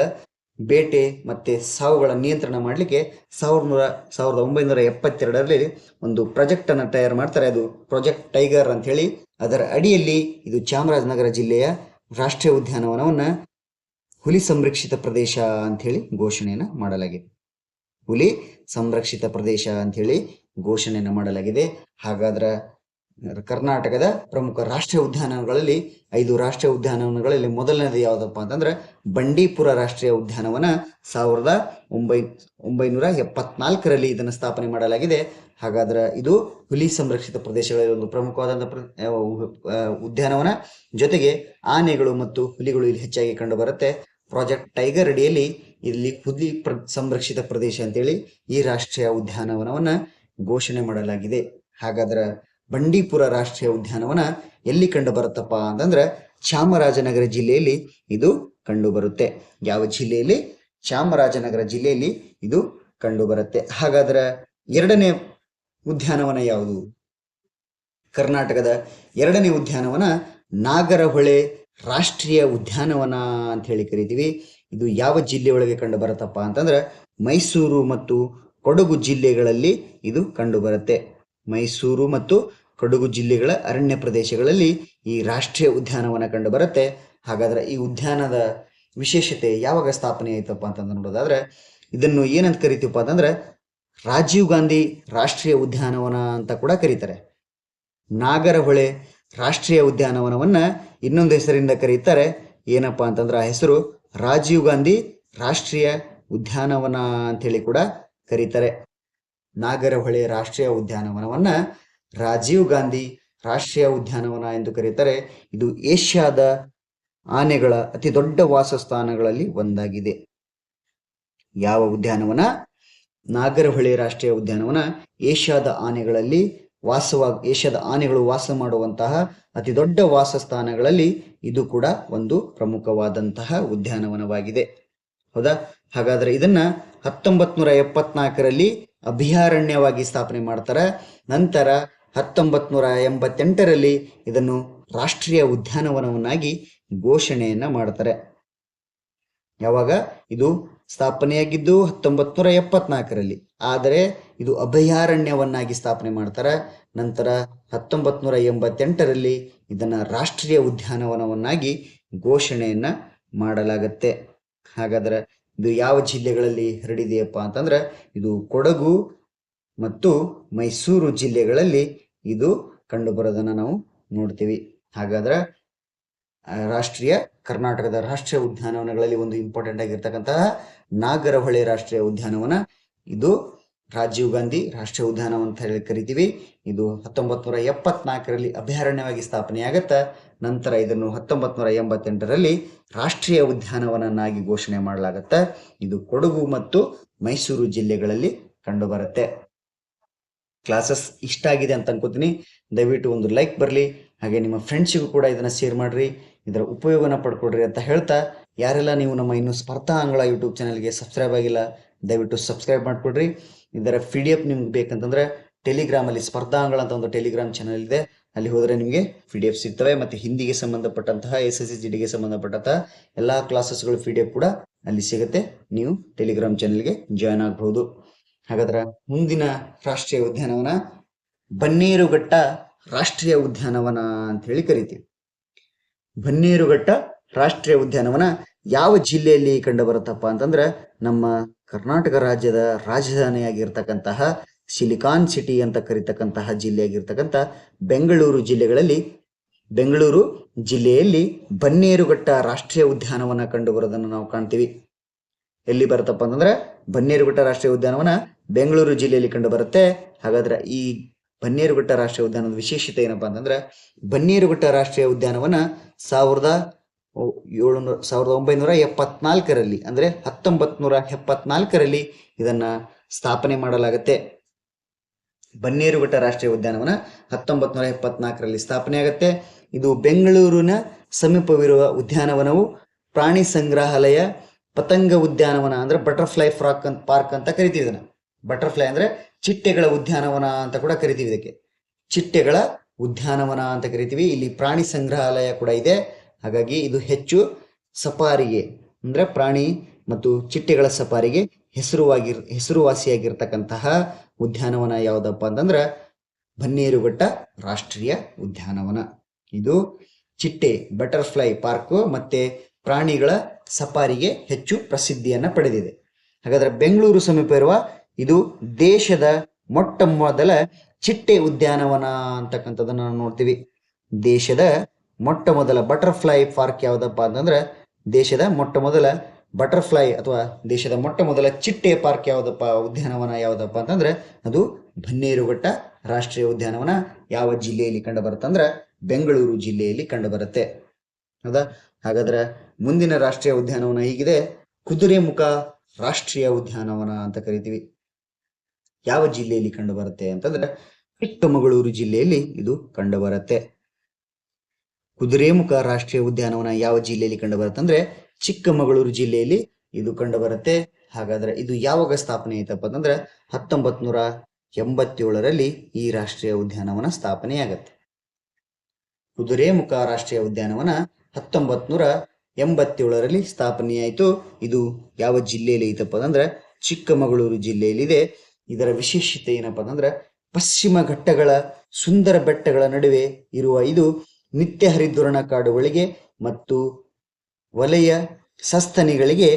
ಬೇಟೆ ಮತ್ತೆ ಸಾವುಗಳ ನಿಯಂತ್ರಣ ಮಾಡಲಿಕ್ಕೆ 1972ರಲ್ಲಿ ಒಂದು ಪ್ರಾಜೆಕ್ಟ್ ಅನ್ನು ತಯಾರು ಮಾಡ್ತಾರೆ. ಅದು ಪ್ರಾಜೆಕ್ಟ್ ಟೈಗರ್ ಅಂತ ಹೇಳಿ. ಅದರ ಅಡಿಯಲ್ಲಿ ಇದು ಚಾಮರಾಜನಗರ ಜಿಲ್ಲೆಯ ರಾಷ್ಟ್ರೀಯ ಉದ್ಯಾನವನವನ್ನ ಹುಲಿ ಸಂರಕ್ಷಿತ ಪ್ರದೇಶ ಅಂತ ಹೇಳಿ ಘೋಷಣೆಯನ್ನು ಮಾಡಲಾಗಿದೆ. ಹುಲಿ ಸಂರಕ್ಷಿತ ಪ್ರದೇಶ ಅಂತ ಹೇಳಿ ಘೋಷಣೆಯನ್ನು ಮಾಡಲಾಗಿದೆ. ಹಾಗಾದ್ರೆ ಕರ್ನಾಟಕದ ಪ್ರಮುಖ ರಾಷ್ಟ್ರೀಯ ಉದ್ಯಾನವನಗಳಲ್ಲಿ 5 ರಾಷ್ಟ್ರೀಯ ಉದ್ಯಾನವನಗಳಲ್ಲಿ ಮೊದಲನೇದು ಯಾವುದಪ್ಪ ಅಂತಂದ್ರೆ ಬಂಡೀಪುರ ರಾಷ್ಟ್ರೀಯ ಉದ್ಯಾನವನ 1974ರಲ್ಲಿ ಇದನ್ನು ಸ್ಥಾಪನೆ ಮಾಡಲಾಗಿದೆ. ಹಾಗಾದ್ರೆ ಇದು ಹುಲಿ ಸಂರಕ್ಷಿತ ಪ್ರದೇಶಗಳಲ್ಲಿ ಒಂದು ಪ್ರಮುಖವಾದಂತಹ ಉದ್ಯಾನವನ. ಜೊತೆಗೆ ಆನೆಗಳು ಮತ್ತು ಹುಲಿಗಳು ಇಲ್ಲಿ ಹೆಚ್ಚಾಗಿ ಕಂಡು ಬರುತ್ತೆ. ಪ್ರಾಜೆಕ್ಟ್ ಟೈಗರ್ ಅಡಿಯಲ್ಲಿ ಇಲ್ಲಿ ಹುಲಿ ಸಂರಕ್ಷಿತ ಪ್ರದೇಶ ಅಂತೇಳಿ ಈ ರಾಷ್ಟ್ರೀಯ ಉದ್ಯಾನವನವನ್ನ ಘೋಷಣೆ ಮಾಡಲಾಗಿದೆ. ಹಾಗಾದ್ರೆ ಬಂಡೀಪುರ ರಾಷ್ಟ್ರೀಯ ಉದ್ಯಾನವನ ಎಲ್ಲಿ ಕಂಡು ಬರುತ್ತಪ್ಪ ಅಂತಂದ್ರೆ ಚಾಮರಾಜನಗರ ಜಿಲ್ಲೆಯಲ್ಲಿ ಇದು ಕಂಡು ಬರುತ್ತೆ. ಯಾವ ಜಿಲ್ಲೆಯಲ್ಲಿ? ಚಾಮರಾಜನಗರ ಜಿಲ್ಲೆಯಲ್ಲಿ ಇದು ಕಂಡು ಬರುತ್ತೆ. ಹಾಗಾದ್ರೆ ಎರಡನೇ ಉದ್ಯಾನವನ ಯಾವುದು? ಕರ್ನಾಟಕದ ಎರಡನೇ ಉದ್ಯಾನವನ ನಾಗರಹೊಳೆ ರಾಷ್ಟ್ರೀಯ ಉದ್ಯಾನವನ ಅಂತ ಹೇಳಿ ಕರಿತೀವಿ. ಇದು ಯಾವ ಜಿಲ್ಲೆಯೊಳಗೆ ಕಂಡು ಬರುತ್ತಪ್ಪ ಅಂತಂದ್ರೆ ಮೈಸೂರು ಮತ್ತು ಕೊಡಗು ಜಿಲ್ಲೆಗಳಲ್ಲಿ ಇದು ಕಂಡು ಬರುತ್ತೆ. ಮೈಸೂರು ಮತ್ತು ಕೊಡಗು ಜಿಲ್ಲೆಗಳ ಅರಣ್ಯ ಪ್ರದೇಶಗಳಲ್ಲಿ ಈ ರಾಷ್ಟ್ರೀಯ ಉದ್ಯಾನವನ ಕಂಡು ಬರುತ್ತೆ. ಹಾಗಾದ್ರೆ ಈ ಉದ್ಯಾನದ ವಿಶೇಷತೆ ಯಾವಾಗ ಸ್ಥಾಪನೆ ಆಯ್ತಪ್ಪ ಅಂತಂದ್ರೆ ನೋಡೋದಾದ್ರೆ ಇದನ್ನು ಏನಂತ ಕರಿತೀವಪ್ಪ ಅಂತಂದ್ರೆ ರಾಜೀವ್ ಗಾಂಧಿ ರಾಷ್ಟ್ರೀಯ ಉದ್ಯಾನವನ ಅಂತ ಕೂಡ ಕರೀತಾರೆ. ನಾಗರಹೊಳೆ ರಾಷ್ಟ್ರೀಯ ಉದ್ಯಾನವನವನ್ನ ಇನ್ನೊಂದು ಹೆಸರಿಂದ ಕರೀತಾರೆ. ಏನಪ್ಪಾ ಅಂತಂದ್ರೆ ಆ ಹೆಸರು ರಾಜೀವ್ ಗಾಂಧಿ ರಾಷ್ಟ್ರೀಯ ಉದ್ಯಾನವನ ಅಂತೇಳಿ ಕೂಡ ಕರೀತಾರೆ. ನಾಗರಹೊಳೆ ರಾಷ್ಟ್ರೀಯ ಉದ್ಯಾನವನವನ್ನ ರಾಜೀವ್ ಗಾಂಧಿ ರಾಷ್ಟ್ರೀಯ ಉದ್ಯಾನವನ ಎಂದು ಕರೀತಾರೆ. ಇದು ಏಷ್ಯಾದ ಆನೆಗಳ ಅತಿ ದೊಡ್ಡ ವಾಸಸ್ಥಾನಗಳಲ್ಲಿ ಒಂದಾಗಿದೆ. ಯಾವ ಉದ್ಯಾನವನ? ನಾಗರಹೊಳೆ ರಾಷ್ಟ್ರೀಯ ಉದ್ಯಾನವನ ಏಷ್ಯಾದ ಆನೆಗಳು ವಾಸ ಮಾಡುವಂತಹ ಅತಿ ದೊಡ್ಡ ವಾಸಸ್ಥಾನಗಳಲ್ಲಿ ಇದು ಕೂಡ ಒಂದು ಪ್ರಮುಖವಾದಂತಹ ಉದ್ಯಾನವನವಾಗಿದೆ. ಹೌದಾ? ಹಾಗಾದ್ರೆ ಇದನ್ನ 1974ರಲ್ಲಿ ಅಭಯಾರಣ್ಯವಾಗಿ ಸ್ಥಾಪನೆ ಮಾಡ್ತಾರೆ. ನಂತರ 1988ರಲ್ಲಿ ಇದನ್ನು ರಾಷ್ಟ್ರೀಯ ಉದ್ಯಾನವನವನ್ನಾಗಿ ಘೋಷಣೆಯನ್ನ ಮಾಡ್ತಾರೆ. ಯಾವಾಗ? ಇದು ಸ್ಥಾಪನೆಯಾಗಿದ್ದು 1974ರಲ್ಲಿ, ಆದರೆ ಇದು ಅಭಯಾರಣ್ಯವನ್ನಾಗಿ ಸ್ಥಾಪನೆ ಮಾಡ್ತಾರೆ. ನಂತರ 1988ರಲ್ಲಿ ಇದನ್ನ ರಾಷ್ಟ್ರೀಯ ಉದ್ಯಾನವನವನ್ನಾಗಿ ಘೋಷಣೆಯನ್ನ ಮಾಡಲಾಗತ್ತೆ. ಹಾಗಾದ್ರೆ ಇದು ಯಾವ ಜಿಲ್ಲೆಗಳಲ್ಲಿ ಹರಡಿದೆಯಪ್ಪ ಅಂತಂದ್ರೆ ಇದು ಕೊಡಗು ಮತ್ತು ಮೈಸೂರು ಜಿಲ್ಲೆಗಳಲ್ಲಿ ಇದು ಕಂಡುಬರೋದನ್ನ ನಾವು ನೋಡ್ತೀವಿ. ಹಾಗಾದ್ರೆ ಕರ್ನಾಟಕದ ರಾಷ್ಟ್ರೀಯ ಉದ್ಯಾನವನಗಳಲ್ಲಿ ಒಂದು ಇಂಪಾರ್ಟೆಂಟ್ ಆಗಿರ್ತಕ್ಕಂತಹ ನಾಗರಹೊಳೆ ರಾಷ್ಟ್ರೀಯ ಉದ್ಯಾನವನ, ಇದು ರಾಜೀವ್ ಗಾಂಧಿ ರಾಷ್ಟ್ರೀಯ ಉದ್ಯಾನವನ ಅಂತ ಹೇಳಿ ಕರಿತೀವಿ. ಇದು 1974ರಲ್ಲಿ ಅಭಯಾರಣ್ಯವಾಗಿ ಸ್ಥಾಪನೆಯಾಗತ್ತೆ. ನಂತರ ಇದನ್ನು 1988ರಲ್ಲಿ ರಾಷ್ಟ್ರೀಯ ಉದ್ಯಾನವನನ್ನಾಗಿ ಘೋಷಣೆ ಮಾಡಲಾಗತ್ತೆ. ಇದು ಕೊಡಗು ಮತ್ತು ಮೈಸೂರು ಜಿಲ್ಲೆಗಳಲ್ಲಿ ಕಂಡು ಬರುತ್ತೆ. ಕ್ಲಾಸಸ್ ಇಷ್ಟ ಆಗಿದೆ ಅಂತ ಅನ್ಕೋತೀನಿ. ದಯವಿಟ್ಟು ಒಂದು ಲೈಕ್ ಬರಲಿ, ಹಾಗೆ ನಿಮ್ಮ ಫ್ರೆಂಡ್ಸಿಗೂ ಕೂಡ ಇದನ್ನ ಶೇರ್ ಮಾಡ್ರಿ, ಇದರ ಉಪಯೋಗನ ಪಡ್ಕೊಡ್ರಿ ಅಂತ ಹೇಳ್ತಾ, ಯಾರೆಲ್ಲ ನೀವು ನಮ್ಮ ಇನ್ನು ಸ್ಪರ್ಧಾ ಅಂಗಳ ಯೂಟ್ಯೂಬ್ ಚಾನಲ್ಗೆ ಸಬ್ಸ್ಕ್ರೈಬ್ ಆಗಿಲ್ಲ ದಯವಿಟ್ಟು ಸಬ್ಸ್ಕ್ರೈಬ್ ಮಾಡ್ಕೊಡ್ರಿ. ಇದರ PDF ನಿಮ್ಗೆ ಬೇಕಂತಂದ್ರೆ ಟೆಲಿಗ್ರಾಮಲ್ಲಿ ಸ್ಪರ್ಧಾ ಅಂಗಳ ಅಂತ ಒಂದು ಟೆಲಿಗ್ರಾಮ್ ಚಾನಲ್ ಇದೆ, ಅಲ್ಲಿ ಹೋದರೆ ನಿಮಗೆ PDF ಸಿಗ್ತವೆ. ಮತ್ತು ಹಿಂದಿಗೆ ಸಂಬಂಧಪಟ್ಟಂತಹ SSC GDಗೆ ಸಂಬಂಧಪಟ್ಟಂತಹ ಎಲ್ಲ ಕ್ಲಾಸಸ್ಗಳು PDF ಕೂಡ ಅಲ್ಲಿ ಸಿಗುತ್ತೆ. ನೀವು ಟೆಲಿಗ್ರಾಮ್ ಚಾನಲ್ಗೆ ಜಾಯ್ನ್ ಆಗಬಹುದು. ಹಾಗಾದ್ರೆ ಮುಂದಿನ ರಾಷ್ಟ್ರೀಯ ಉದ್ಯಾನವನ ಬನ್ನೇರುಘಟ್ಟ ರಾಷ್ಟ್ರೀಯ ಉದ್ಯಾನವನ ಅಂತ ಹೇಳಿ ಕರಿತೀವಿ. ಬನ್ನೇರುಘಟ್ಟ ರಾಷ್ಟ್ರೀಯ ಉದ್ಯಾನವನ ಯಾವ ಜಿಲ್ಲೆಯಲ್ಲಿ ಕಂಡು ಬರುತ್ತಪ್ಪ ಅಂತಂದ್ರೆ ನಮ್ಮ ಕರ್ನಾಟಕ ರಾಜ್ಯದ ರಾಜಧಾನಿಯಾಗಿರ್ತಕ್ಕಂತಹ ಸಿಲಿಕಾನ್ ಸಿಟಿ ಅಂತ ಕರೀತಕ್ಕಂತಹ ಜಿಲ್ಲೆಯಾಗಿರ್ತಕ್ಕಂಥ ಬೆಂಗಳೂರು ಜಿಲ್ಲೆಯಲ್ಲಿ ಬನ್ನೇರುಘಟ್ಟ ರಾಷ್ಟ್ರೀಯ ಉದ್ಯಾನವನ ಕಂಡು ಬರೋದನ್ನು ನಾವು ಕಾಣ್ತೀವಿ. ಎಲ್ಲಿ ಬರುತ್ತಪ್ಪ ಅಂತಂದ್ರೆ ಬನ್ನೇರುಘಟ್ಟ ರಾಷ್ಟ್ರೀಯ ಉದ್ಯಾನವನ ಬೆಂಗಳೂರು ಜಿಲ್ಲೆಯಲ್ಲಿ ಕಂಡು ಬರುತ್ತೆ. ಹಾಗಾದ್ರೆ ಈ ಬನ್ನೇರುಘಟ್ಟ ರಾಷ್ಟ್ರೀಯ ಉದ್ಯಾನದ ವಿಶೇಷತೆ ಏನಪ್ಪಾ ಅಂತಂದ್ರೆ ಬನ್ನೇರುಘಟ್ಟ ರಾಷ್ಟ್ರೀಯ ಉದ್ಯಾನವನ 1974ರಲ್ಲಿ ಅಂದ್ರೆ 1974ರಲ್ಲಿ ಇದನ್ನ ಸ್ಥಾಪನೆ ಮಾಡಲಾಗತ್ತೆ. ಬನ್ನೇರುಘಟ್ಟ ರಾಷ್ಟ್ರೀಯ ಉದ್ಯಾನವನ 1974ರಲ್ಲಿ ಸ್ಥಾಪನೆ ಆಗುತ್ತೆ. ಇದು ಬೆಂಗಳೂರಿನ ಸಮೀಪವಿರುವ ಉದ್ಯಾನವನವು ಪ್ರಾಣಿ ಸಂಗ್ರಹಾಲಯ, ಪತಂಗ ಉದ್ಯಾನವನ ಅಂದ್ರೆ ಬಟರ್ಫ್ಲೈ ಪಾರ್ಕ್ ಅಂತ ಕರಿತೀವಿ. ಇದನ್ನ ಬಟರ್ಫ್ಲೈ ಅಂದ್ರೆ ಚಿಟ್ಟೆಗಳ ಉದ್ಯಾನವನ ಅಂತ ಕೂಡ ಕರಿತೀವಿ. ಇದಕ್ಕೆ ಚಿಟ್ಟೆಗಳ ಉದ್ಯಾನವನ ಅಂತ ಕರಿತೀವಿ. ಇಲ್ಲಿ ಪ್ರಾಣಿ ಸಂಗ್ರಹಾಲಯ ಕೂಡ ಇದೆ. ಹಾಗಾಗಿ ಇದು ಹೆಚ್ಚು ಸಫಾರಿಗೆ ಅಂದ್ರೆ ಪ್ರಾಣಿ ಮತ್ತು ಚಿಟ್ಟೆಗಳ ಸಫಾರಿಗೆ ಹೆಸರುವಾಸಿಯಾಗಿರ್ತಕ್ಕಂತಹ ಉದ್ಯಾನವನ ಯಾವುದಪ್ಪ ಅಂತಂದ್ರೆ ಬನ್ನೇರುಘಟ್ಟ ರಾಷ್ಟ್ರೀಯ ಉದ್ಯಾನವನ. ಇದು ಚಿಟ್ಟೆ ಬಟರ್ಫ್ಲೈ ಪಾರ್ಕ್ ಮತ್ತೆ ಪ್ರಾಣಿಗಳ ಸಫಾರಿಗೆ ಹೆಚ್ಚು ಪ್ರಸಿದ್ಧಿಯನ್ನು ಪಡೆದಿದೆ. ಹಾಗಾದರೆ ಬೆಂಗಳೂರು ಸಮೀಪ ಇರುವ ಇದು ದೇಶದ ಮೊಟ್ಟ ಮೊದಲ ಚಿಟ್ಟೆ ಉದ್ಯಾನವನ ಅಂತಕ್ಕಂಥದ್ದನ್ನು ನಾವು ನೋಡ್ತೀವಿ. ದೇಶದ ಮೊಟ್ಟ ಮೊದಲ ಬಟರ್ಫ್ಲೈ ಪಾರ್ಕ್ ಯಾವುದಪ್ಪ ಅಂತಂದ್ರೆ, ದೇಶದ ಮೊಟ್ಟ ಮೊದಲ ಬಟರ್ಫ್ಲೈ ಅಥವಾ ದೇಶದ ಮೊಟ್ಟ ಮೊದಲ ಚಿಟ್ಟೆ ಪಾರ್ಕ್ ಯಾವುದಪ್ಪ, ಉದ್ಯಾನವನ ಯಾವುದಪ್ಪ ಅಂತಂದ್ರೆ ಅದು ಬನ್ನೇರುಘಟ್ಟ ರಾಷ್ಟ್ರೀಯ ಉದ್ಯಾನವನ. ಯಾವ ಜಿಲ್ಲೆಯಲ್ಲಿ ಕಂಡು ಬರುತ್ತೆ ಅಂದ್ರೆ ಬೆಂಗಳೂರು ಜಿಲ್ಲೆಯಲ್ಲಿ ಕಂಡು ಬರುತ್ತೆ. ಹೌದಾ? ಹಾಗಾದ್ರೆ ಮುಂದಿನ ರಾಷ್ಟ್ರೀಯ ಉದ್ಯಾನವನ ಹೀಗಿದೆ, ಕುದುರೆಮುಖ ರಾಷ್ಟ್ರೀಯ ಉದ್ಯಾನವನ ಅಂತ ಕರಿತೀವಿ. ಯಾವ ಜಿಲ್ಲೆಯಲ್ಲಿ ಕಂಡು ಬರುತ್ತೆ ಅಂತಂದ್ರೆ ಚಿಕ್ಕಮಗಳೂರು ಜಿಲ್ಲೆಯಲ್ಲಿ ಇದು ಕಂಡು ಬರುತ್ತೆ. ಕುದುರೆಮುಖ ರಾಷ್ಟ್ರೀಯ ಉದ್ಯಾನವನ ಯಾವ ಜಿಲ್ಲೆಯಲ್ಲಿ ಕಂಡು ಬರುತ್ತೆ ಅಂದ್ರೆ ಚಿಕ್ಕಮಗಳೂರು ಜಿಲ್ಲೆಯಲ್ಲಿ ಇದು ಕಂಡು ಬರುತ್ತೆ. ಹಾಗಾದ್ರೆ ಇದು ಯಾವಾಗ ಸ್ಥಾಪನೆ ಆಯ್ತಪ್ಪ ಅಂತಂದ್ರೆ 1987ರಲ್ಲಿ ಈ ರಾಷ್ಟ್ರೀಯ ಉದ್ಯಾನವನ ಸ್ಥಾಪನೆಯಾಗತ್ತೆ. ಕುದುರೆಮುಖ ರಾಷ್ಟ್ರೀಯ ಉದ್ಯಾನವನ 1987ರಲ್ಲಿ ಸ್ಥಾಪನೆಯಾಯಿತು. ಇದು ಯಾವ ಜಿಲ್ಲೆಯಲ್ಲಿ ಐತಪ್ಪ ಅಂದ್ರೆ ಚಿಕ್ಕಮಗಳೂರು ಜಿಲ್ಲೆಯಲ್ಲಿದೆ. ಇದರ ವಿಶೇಷತೆ ಏನಪ್ಪಾ ಅಂತಂದ್ರೆ ಪಶ್ಚಿಮ ಘಟ್ಟಗಳ ಸುಂದರ ಬೆಟ್ಟಗಳ ನಡುವೆ ಇರುವ ಇದು ನಿತ್ಯ ಹರಿದ್ವರ್ಣ ಕಾಡುಗಳಿಗೆ ಮತ್ತು ವಲಯ ಸಸ್ತನಿಗಳಿಗೆ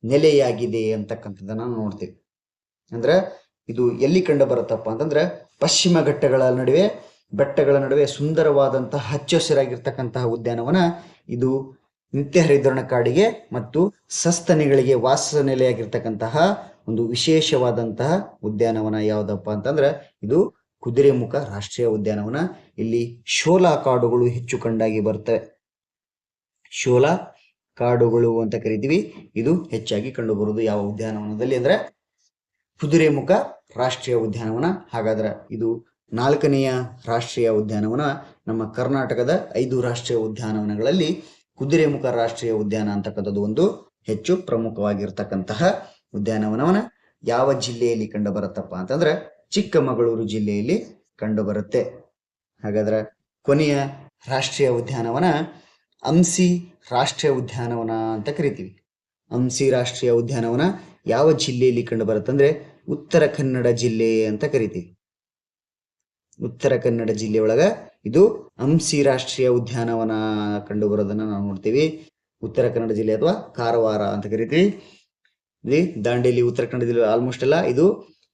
ನೆಲೆಯಾಗಿದೆ ಅಂತಕ್ಕಂಥದ್ದನ್ನ ನಾವು ನೋಡ್ತೀವಿ. ಅಂದ್ರೆ ಇದು ಎಲ್ಲಿ ಕಂಡು ಬರುತ್ತಪ್ಪ ಅಂತಂದ್ರೆ ಪಶ್ಚಿಮ ಘಟ್ಟಗಳ ನಡುವೆ, ಬೆಟ್ಟಗಳ ನಡುವೆ ಸುಂದರವಾದಂತಹ ಹಚ್ಚ ಹಸಿರಾಗಿರ್ತಕ್ಕಂತಹ ಉದ್ಯಾನವನ. ಇದು ನಿತ್ಯ ಹರಿದ್ವರ್ಣ ಕಾಡಿಗೆ ಮತ್ತು ಸಸ್ತನಿಗಳಿಗೆ ವಾಸ ನೆಲೆಯಾಗಿರ್ತಕ್ಕಂತಹ ಒಂದು ವಿಶೇಷವಾದಂತಹ ಉದ್ಯಾನವನ ಯಾವುದಪ್ಪ ಅಂತಂದ್ರೆ ಇದು ಕುದುರೆಮುಖ ರಾಷ್ಟ್ರೀಯ ಉದ್ಯಾನವನ. ಇಲ್ಲಿ ಶೋಲಾ ಕಾಡುಗಳು ಹೆಚ್ಚು ಕಂಡಾಗಿ ಬರ್ತವೆ. ಶೋಲಾ ಕಾಡುಗಳು ಅಂತ ಕರಿತೀವಿ. ಇದು ಹೆಚ್ಚಾಗಿ ಕಂಡು ಬರುವುದು ಯಾವ ಉದ್ಯಾನವನದಲ್ಲಿ ಅಂದ್ರೆ ಕುದುರೆಮುಖ ರಾಷ್ಟ್ರೀಯ ಉದ್ಯಾನವನ. ಹಾಗಾದ್ರೆ ಇದು 4ನೆಯ ರಾಷ್ಟ್ರೀಯ ಉದ್ಯಾನವನ. ನಮ್ಮ ಕರ್ನಾಟಕದ 5 ರಾಷ್ಟ್ರೀಯ ಉದ್ಯಾನವನಗಳಲ್ಲಿ ಕುದುರೆಮುಖ ರಾಷ್ಟ್ರೀಯ ಉದ್ಯಾನ ಅಂತಕ್ಕಂಥದ್ದು ಒಂದು ಹೆಚ್ಚು ಪ್ರಮುಖವಾಗಿರ್ತಕ್ಕಂತಹ ಉದ್ಯಾನವನವನ. ಯಾವ ಜಿಲ್ಲೆಯಲ್ಲಿ ಕಂಡು ಬರುತ್ತಪ್ಪ ಅಂತಂದ್ರೆ ಚಿಕ್ಕಮಗಳೂರು ಜಿಲ್ಲೆಯಲ್ಲಿ ಕಂಡು ಬರುತ್ತೆ. ಹಾಗಾದ್ರೆ ಕೊನೆಯ ರಾಷ್ಟ್ರೀಯ ಉದ್ಯಾನವನ ಅಂಸಿ ರಾಷ್ಟ್ರೀಯ ಉದ್ಯಾನವನ ಅಂತ ಕರಿತೀವಿ. ಅಂಸಿ ರಾಷ್ಟ್ರೀಯ ಉದ್ಯಾನವನ ಯಾವ ಜಿಲ್ಲೆಯಲ್ಲಿ ಕಂಡು ಬರುತ್ತಂದ್ರೆ ಉತ್ತರ ಕನ್ನಡ ಜಿಲ್ಲೆ ಅಂತ ಕರಿತೀವಿ. ಉತ್ತರ ಕನ್ನಡ ಜಿಲ್ಲೆಯೊಳಗ ಇದು ಅಂಸಿ ರಾಷ್ಟ್ರೀಯ ಉದ್ಯಾನವನ ಕಂಡು ಬರೋದನ್ನ ನಾವು ನೋಡ್ತೀವಿ. ಉತ್ತರ ಕನ್ನಡ ಜಿಲ್ಲೆ ಅಥವಾ ಕಾರವಾರ ಅಂತ ಕರಿತೀವಿ. ಇಲ್ಲಿ ದಾಂಡೇಲಿ, ಉತ್ತರ ಕನ್ನಡ ಜಿಲ್ಲೆ ಆಲ್ಮೋಸ್ಟ್ ಎಲ್ಲ ಇದು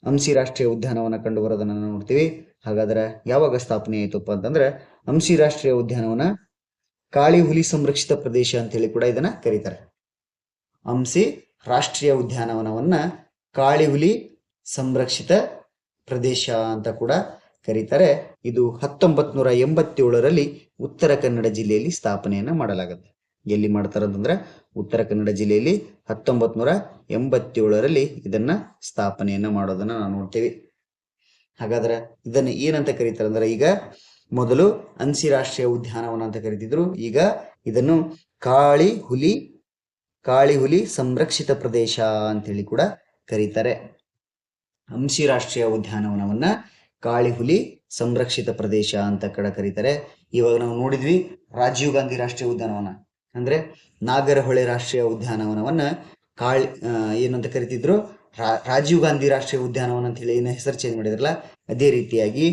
ಅಂಸಿ ರಾಷ್ಟ್ರೀಯ ಉದ್ಯಾನವನ ಕಂಡು ಬರೋದನ್ನ ನಾವು ನೋಡ್ತೀವಿ. ಹಾಗಾದ್ರೆ ಯಾವಾಗ ಸ್ಥಾಪನೆ ಆಯ್ತಪ್ಪ ಅಂತಂದ್ರೆ ಅಂಸಿ ರಾಷ್ಟ್ರೀಯ ಉದ್ಯಾನವನ ಕಾಳಿ ಹುಲಿ ಸಂರಕ್ಷಿತ ಪ್ರದೇಶ ಅಂತ ಹೇಳಿ ಕೂಡ ಇದನ್ನ ಕರೀತಾರೆ. ಅಂಸಿ ರಾಷ್ಟ್ರೀಯ ಉದ್ಯಾನವನವನ್ನ ಕಾಳಿ ಹುಲಿ ಸಂರಕ್ಷಿತ ಪ್ರದೇಶ ಅಂತ ಕೂಡ ಕರೀತಾರೆ. ಇದು 1987ರಲ್ಲಿ ಉತ್ತರ ಕನ್ನಡ ಜಿಲ್ಲೆಯಲ್ಲಿ ಸ್ಥಾಪನೆಯನ್ನ ಮಾಡಲಾಗುತ್ತೆ. ಎಲ್ಲಿ ಮಾಡ್ತಾರಂತಂದ್ರೆ ಉತ್ತರ ಕನ್ನಡ ಜಿಲ್ಲೆಯಲ್ಲಿ 1987ರಲ್ಲಿ ಇದನ್ನ ಸ್ಥಾಪನೆಯನ್ನ ಮಾಡೋದನ್ನ ನಾವು ನೋಡ್ತೀವಿ. ಹಾಗಾದ್ರೆ ಇದನ್ನ ಏನಂತ ಕರೀತಾರೆ ಅಂದ್ರೆ, ಈಗ ಮೊದಲು ಅಂಸಿ ರಾಷ್ಟ್ರೀಯ ಉದ್ಯಾನವನ ಅಂತ ಕರೀತಿದ್ರು, ಈಗ ಇದನ್ನು ಕಾಳಿ ಹುಲಿ ಸಂರಕ್ಷಿತ ಪ್ರದೇಶ ಅಂತೇಳಿ ಕೂಡ ಕರೀತಾರೆ. ಅಂಸಿ ರಾಷ್ಟ್ರೀಯ ಉದ್ಯಾನವನವನ್ನ ಕಾಳಿ ಹುಲಿ ಸಂರಕ್ಷಿತ ಪ್ರದೇಶ ಅಂತ ಕೂಡ ಕರೀತಾರೆ. ಇವಾಗ ನಾವು ನೋಡಿದ್ವಿ ರಾಜೀವ್ ಗಾಂಧಿ ರಾಷ್ಟ್ರೀಯ ಉದ್ಯಾನವನ ಅಂದ್ರೆ ನಾಗರಹೊಳೆ ರಾಷ್ಟ್ರೀಯ ಉದ್ಯಾನವನವನ್ನ ಏನಂತ ಕರಿತಿದ್ರು, ರಾಜೀವ್ ಗಾಂಧಿ ರಾಷ್ಟ್ರೀಯ ಉದ್ಯಾನವನ ಅಂತ ಹೇಳಿ ಏನು ಹೆಸರು ಚೇಂಜ್ ಮಾಡಿದ್ರಲ್ಲ, ಅದೇ ರೀತಿಯಾಗಿ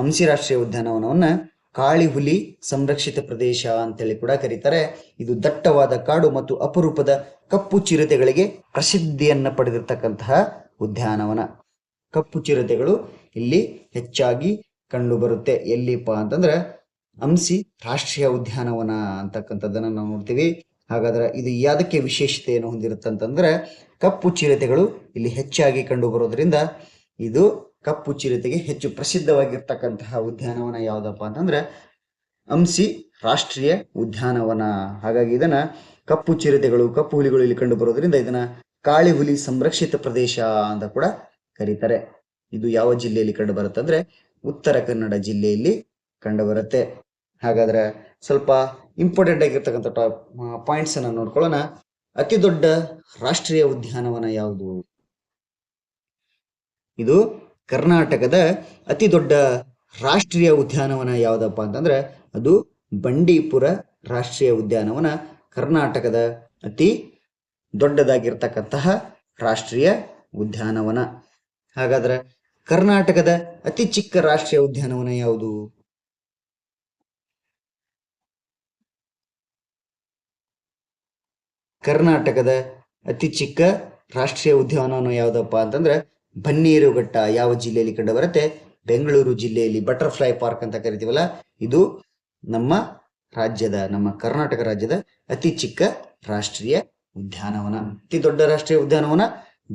ಅಂಸಿ ರಾಷ್ಟ್ರೀಯ ಉದ್ಯಾನವನವನ್ನ ಕಾಳಿ ಹುಲಿ ಸಂರಕ್ಷಿತ ಪ್ರದೇಶ ಅಂತೇಳಿ ಕೂಡ ಕರೀತಾರೆ. ಇದು ದಟ್ಟವಾದ ಕಾಡು ಮತ್ತು ಅಪರೂಪದ ಕಪ್ಪು ಚಿರತೆಗಳಿಗೆ ಪ್ರಸಿದ್ಧಿಯನ್ನ ಪಡೆದಿರ್ತಕ್ಕಂತಹ ಉದ್ಯಾನವನ. ಕಪ್ಪು ಚಿರತೆಗಳು ಇಲ್ಲಿ ಹೆಚ್ಚಾಗಿ ಕಂಡು ಬರುತ್ತೆ. ಎಲ್ಲಿಪ್ಪ ಅಂತಂದ್ರೆ ಅಂಸಿ ರಾಷ್ಟ್ರೀಯ ಉದ್ಯಾನವನ ಅಂತಕ್ಕಂಥದ್ದನ್ನ ನಾವು ನೋಡ್ತೀವಿ. ಹಾಗಾದ್ರೆ ಇದು ಯಾದಕ್ಕೆ ವಿಶೇಷತೆಯನ್ನು ಹೊಂದಿರುತ್ತೆ ಅಂತಂದ್ರೆ ಕಪ್ಪು ಚಿರತೆಗಳು ಇಲ್ಲಿ ಹೆಚ್ಚಾಗಿ ಕಂಡು ಬರೋದ್ರಿಂದ ಇದು ಕಪ್ಪು ಚಿರತೆಗೆ ಹೆಚ್ಚು ಪ್ರಸಿದ್ಧವಾಗಿರ್ತಕ್ಕಂತಹ ಉದ್ಯಾನವನ ಯಾವ್ದಪ್ಪ ಅಂತಂದ್ರೆ ಅಂಸಿ ರಾಷ್ಟ್ರೀಯ ಉದ್ಯಾನವನ. ಹಾಗಾಗಿ ಇದನ್ನ ಕಪ್ಪು ಚಿರತೆಗಳು, ಕಪ್ಪು ಹುಲಿಗಳು ಇಲ್ಲಿ ಕಂಡು ಬರೋದ್ರಿಂದ ಇದನ್ನ ಕಾಳಿ ಹುಲಿ ಸಂರಕ್ಷಿತ ಪ್ರದೇಶ ಅಂತ ಕೂಡ ಕರೀತಾರೆ. ಇದು ಯಾವ ಜಿಲ್ಲೆಯಲ್ಲಿ ಕಂಡು ಬರುತ್ತೆ ಅಂದ್ರೆ ಉತ್ತರ ಕನ್ನಡ ಜಿಲ್ಲೆಯಲ್ಲಿ ಕಂಡು ಬರುತ್ತೆ. ಹಾಗಾದ್ರೆ ಸ್ವಲ್ಪ ಇಂಪಾರ್ಟೆಂಟ್ ಆಗಿರ್ತಕ್ಕಂಥ ಪಾಯಿಂಟ್ಸ್ ಅನ್ನ ನೋಡ್ಕೊಳ್ಳೋಣ. ಅತಿ ದೊಡ್ಡ ರಾಷ್ಟ್ರೀಯ ಉದ್ಯಾನವನ ಯಾವುದು? ಇದು ಕರ್ನಾಟಕದ ಅತಿ ದೊಡ್ಡ ರಾಷ್ಟ್ರೀಯ ಉದ್ಯಾನವನ ಯಾವ್ದಪ್ಪ ಅಂತಂದ್ರೆ ಅದು ಬಂಡೀಪುರ ರಾಷ್ಟ್ರೀಯ ಉದ್ಯಾನವನ. ಕರ್ನಾಟಕದ ಅತಿ ದೊಡ್ಡದಾಗಿರ್ತಕ್ಕಂತಹ ರಾಷ್ಟ್ರೀಯ ಉದ್ಯಾನವನ. ಹಾಗಾದ್ರೆ ಕರ್ನಾಟಕದ ಅತಿ ಚಿಕ್ಕ ರಾಷ್ಟ್ರೀಯ ಉದ್ಯಾನವನ ಯಾವುದು? ಕರ್ನಾಟಕದ ಅತಿ ಚಿಕ್ಕ ರಾಷ್ಟ್ರೀಯ ಉದ್ಯಾನವನ ಯಾವುದಪ್ಪ ಅಂತಂದ್ರೆ ಬನ್ನೇರುಘಟ್ಟ. ಯಾವ ಜಿಲ್ಲೆಯಲ್ಲಿ ಕಂಡು ಬರುತ್ತೆ? ಬೆಂಗಳೂರು ಜಿಲ್ಲೆಯಲ್ಲಿ. ಬಟರ್ಫ್ಲೈ ಪಾರ್ಕ್ ಅಂತ ಕರಿತೀವಲ್ಲ, ಇದು ನಮ್ಮ ಕರ್ನಾಟಕ ರಾಜ್ಯದ ಅತಿ ಚಿಕ್ಕ ರಾಷ್ಟ್ರೀಯ ಉದ್ಯಾನವನ. ಅತಿ ದೊಡ್ಡ ರಾಷ್ಟ್ರೀಯ ಉದ್ಯಾನವನ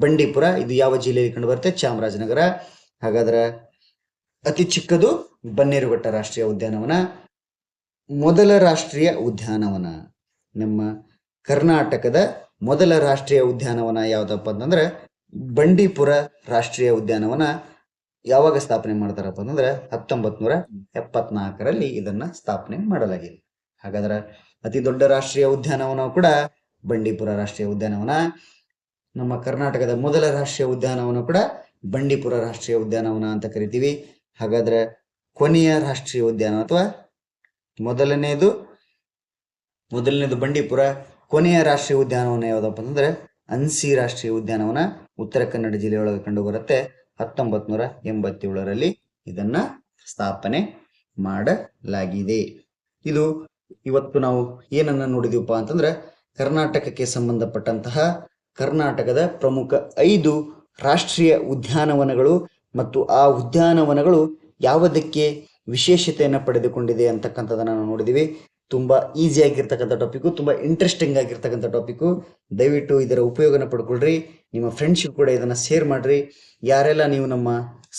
ಬಂಡೀಪುರ. ಇದು ಯಾವ ಜಿಲ್ಲೆಯಲ್ಲಿ ಕಂಡು ಬರುತ್ತೆ? ಚಾಮರಾಜನಗರ. ಹಾಗಾದ್ರೆ ಅತಿ ಚಿಕ್ಕದು ಬನ್ನೇರುಘಟ್ಟ ರಾಷ್ಟ್ರೀಯ ಉದ್ಯಾನವನ. ಮೊದಲ ರಾಷ್ಟ್ರೀಯ ಉದ್ಯಾನವನ, ನಮ್ಮ ಕರ್ನಾಟಕದ ಮೊದಲ ರಾಷ್ಟ್ರೀಯ ಉದ್ಯಾನವನ ಯಾವುದಪ್ಪ ಅಂತಂದ್ರೆ ಬಂಡೀಪುರ ರಾಷ್ಟ್ರೀಯ ಉದ್ಯಾನವನ. ಯಾವಾಗ ಸ್ಥಾಪನೆ ಮಾಡ್ತಾರಪ್ಪ ಅಂತಂದ್ರೆ 1974ರಲ್ಲಿ ಇದನ್ನ ಸ್ಥಾಪನೆ ಮಾಡಲಾಗಿದೆ. ಹಾಗಾದ್ರೆ ಅತಿ ದೊಡ್ಡ ರಾಷ್ಟ್ರೀಯ ಉದ್ಯಾನವನ ಕೂಡ ಬಂಡೀಪುರ ರಾಷ್ಟ್ರೀಯ ಉದ್ಯಾನವನ. ನಮ್ಮ ಕರ್ನಾಟಕದ ಮೊದಲ ರಾಷ್ಟ್ರೀಯ ಉದ್ಯಾನವನ ಕೂಡ ಬಂಡೀಪುರ ರಾಷ್ಟ್ರೀಯ ಉದ್ಯಾನವನ ಅಂತ ಕರಿತೀವಿ. ಹಾಗಾದ್ರೆ ಕೊನೆಯ ರಾಷ್ಟ್ರೀಯ ಉದ್ಯಾನ ಅಥವಾ ಮೊದಲನೇದು ಬಂಡೀಪುರ, ಕೊನೆಯ ರಾಷ್ಟ್ರೀಯ ಉದ್ಯಾನವನ ಯಾವುದಪ್ಪ ಅಂತಂದ್ರೆ ಅನ್ಸಿ ರಾಷ್ಟ್ರೀಯ ಉದ್ಯಾನವನ. ಉತ್ತರ ಕನ್ನಡ ಜಿಲ್ಲೆಯೊಳಗೆ ಕಂಡು ಬರುತ್ತೆ. 1987ರಲ್ಲಿ ಇದನ್ನ ಸ್ಥಾಪನೆ ಮಾಡಲಾಗಿದೆ. ಇದು ಇವತ್ತು ನಾವು ಏನನ್ನ ನೋಡಿದೀವಪ್ಪ ಅಂತಂದ್ರೆ ಕರ್ನಾಟಕಕ್ಕೆ ಸಂಬಂಧಪಟ್ಟಂತಹ ಕರ್ನಾಟಕದ ಪ್ರಮುಖ 5 ರಾಷ್ಟ್ರೀಯ ಉದ್ಯಾನವನಗಳು ಮತ್ತು ಆ ಉದ್ಯಾನವನಗಳು ಯಾವುದಕ್ಕೆ ವಿಶೇಷತೆಯನ್ನು ಪಡೆದುಕೊಂಡಿದೆ ಅಂತಕ್ಕಂಥದ್ದನ್ನು ನಾವು ನೋಡಿದೀವಿ. ತುಂಬಾ ಈಸಿ ಆಗಿರ್ತಕ್ಕಂಥ ಟಾಪಿಕ್, ತುಂಬಾ ಇಂಟ್ರೆಸ್ಟಿಂಗ್ ಆಗಿರ್ತಕ್ಕಂಥ ಟಾಪಿಕ್. ದಯವಿಟ್ಟು ಇದರ ಉಪಯೋಗನ ಪಡ್ಕೊಳ್ರಿ. ನಿಮ್ಮ ಫ್ರೆಂಡ್ಸ್ಗೂ ಕೂಡ ಇದನ್ನ ಶೇರ್ ಮಾಡ್ರಿ. ಯಾರೆಲ್ಲ ನೀವು ನಮ್ಮ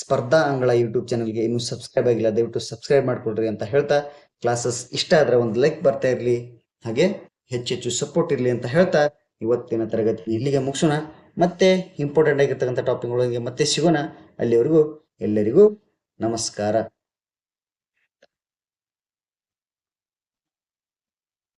ಸ್ಪರ್ಧಾ ಅಂಗಳ ಯೂಟ್ಯೂಬ್ ಚಾನಲ್ಗೆ ಇನ್ನೂ ಸಬ್ಸ್ಕ್ರೈಬ್ ಆಗಿಲ್ಲ, ದಯವಿಟ್ಟು ಸಬ್ಸ್ಕ್ರೈಬ್ ಮಾಡ್ಕೊಳ್ರಿ ಅಂತ ಹೇಳ್ತಾ, ಕ್ಲಾಸಸ್ ಇಷ್ಟ ಆದ್ರೆ ಒಂದು ಲೈಕ್ ಬರ್ತಾ ಇರಲಿ, ಹಾಗೆ ಹೆಚ್ಚೆಚ್ಚು ಸಪೋರ್ಟ್ ಇರಲಿ ಅಂತ ಹೇಳ್ತಾ ಇವತ್ತಿನ ತರಗತಿ ಇಲ್ಲಿಗೆ ಮುಗಿಸೋಣ. ಮತ್ತೆ ಇಂಪಾರ್ಟೆಂಟ್ ಆಗಿರ್ತಕ್ಕಂಥ ಟಾಪಿಕ್ಗಳೊಂದಿಗೆ ಮತ್ತೆ ಸಿಗೋಣ. ಅಲ್ಲಿವರೆಗೂ ಎಲ್ಲರಿಗೂ ನಮಸ್ಕಾರ.